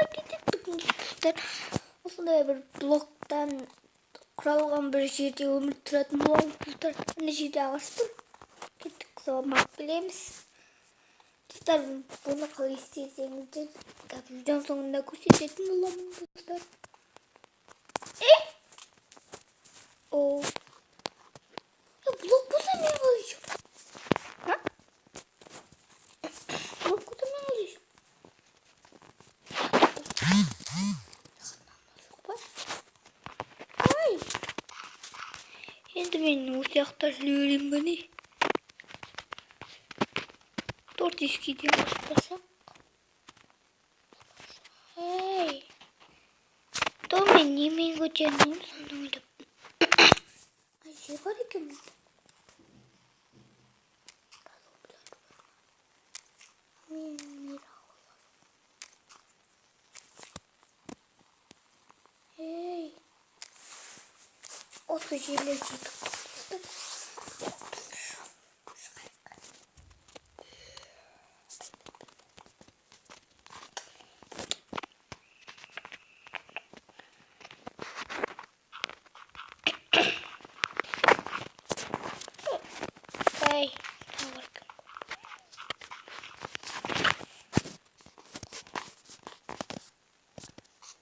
kеттік достар. Осындай бір блоктан құралған бір жерде өмір тұратын боламыз достар. Мына жерде ағаштар кеттік, салмақ білеміз достар. Бұны қалай істесеңіздер видеоның соңында көрсететін боламын достар. О, блок болса мен қалайшым? Блок болса мен қалайшым? Ай, енді мен осы жақта жүрейін бе не? Торт ескиден қоспасақ. Ей, то мен немен көтермеймін соны ойлап. Ай, бар екен. Ей, осы жерге жетіп қалдық. Ей, тауырк.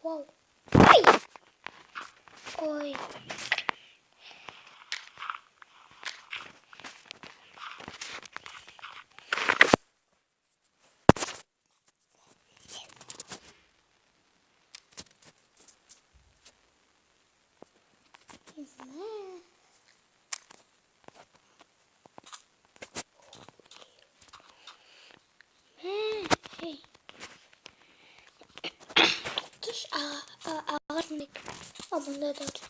Вау. Ай! Ой. Не знаю. Эй. Тұш ағырмайды. Мұнда да бүгін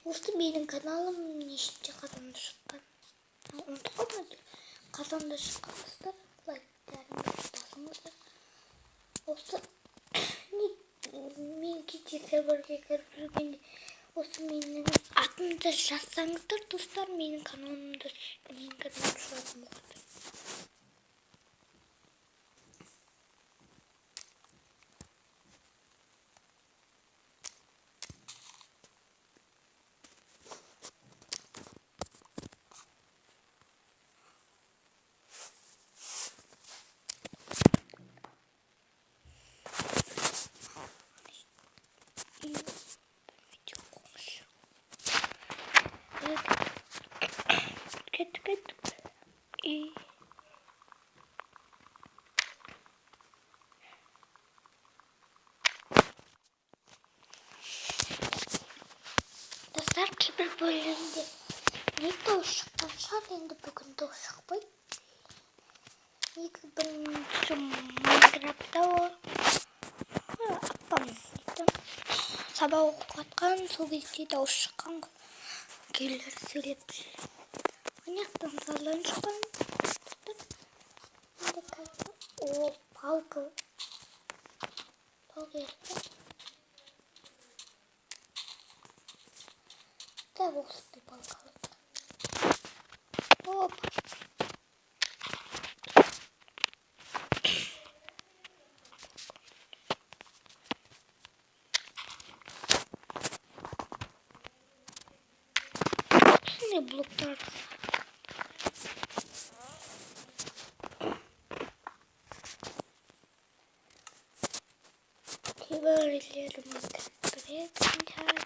осы менің каналым нешінші қазанда шыққан. Ұмытып қалмады. Қазанда шыққан достар. Лайктарыңызды басыңыздар. Осы мен кете серверге кіріп жүргенде осы менің атымды жазсаңыздар достар, менің каналымды шығатын болады. Достар, кейбір бөлімде не дауыс шыққан шығар, енді бүгін дауыс шықпайды. Екі бірінші Майнкрафтта апам сабақ оқып жатқан, сол кезде дауыс шыққан. Келер сөйлеп жүр. Аяқтан салдан шыққан. О, палка. Палка ерді. Да, осы палка алды. Оп. Ne bloklar? Kibarelerim buraya takipler.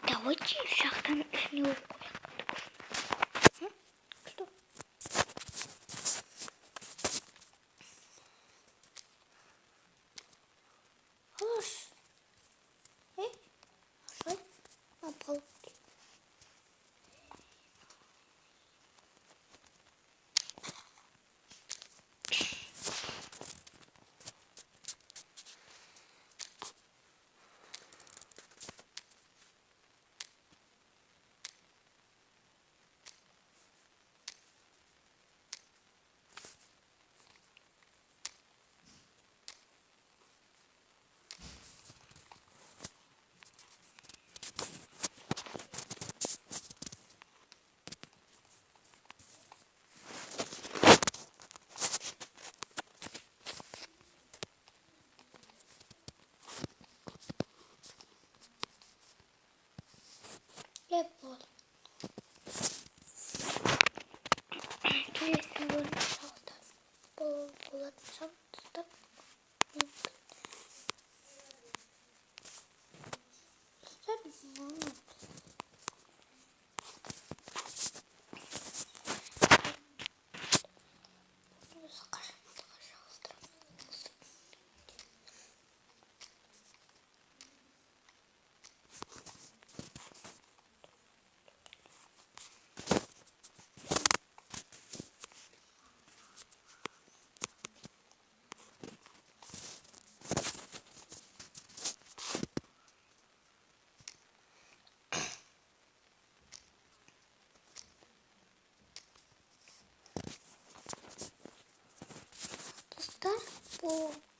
Давайте шахтан снег. Что? Хорош. Хорошо. На пол. Лепол. Интересно, вот шахта. Была шахта.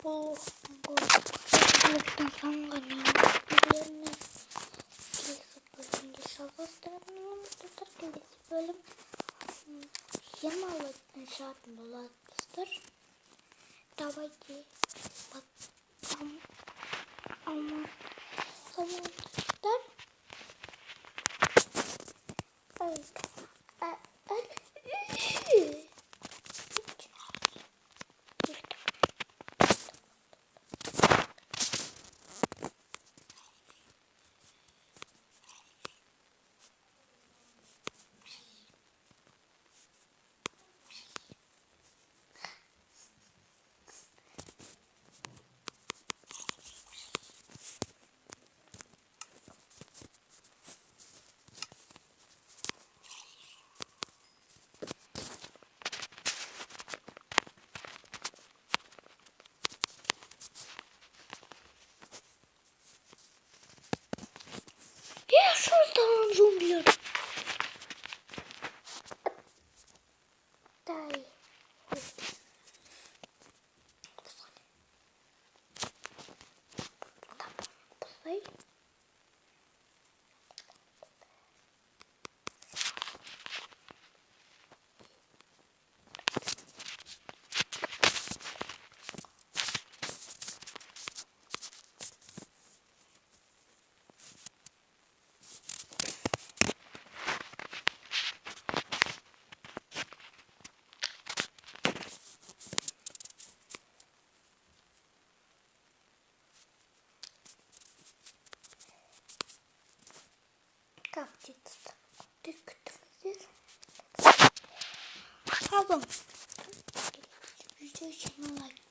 По давайте потом я создал джунгли. Дай. Постой. Как птица? Ты кто здесь? Папа. Ждёте на лайк.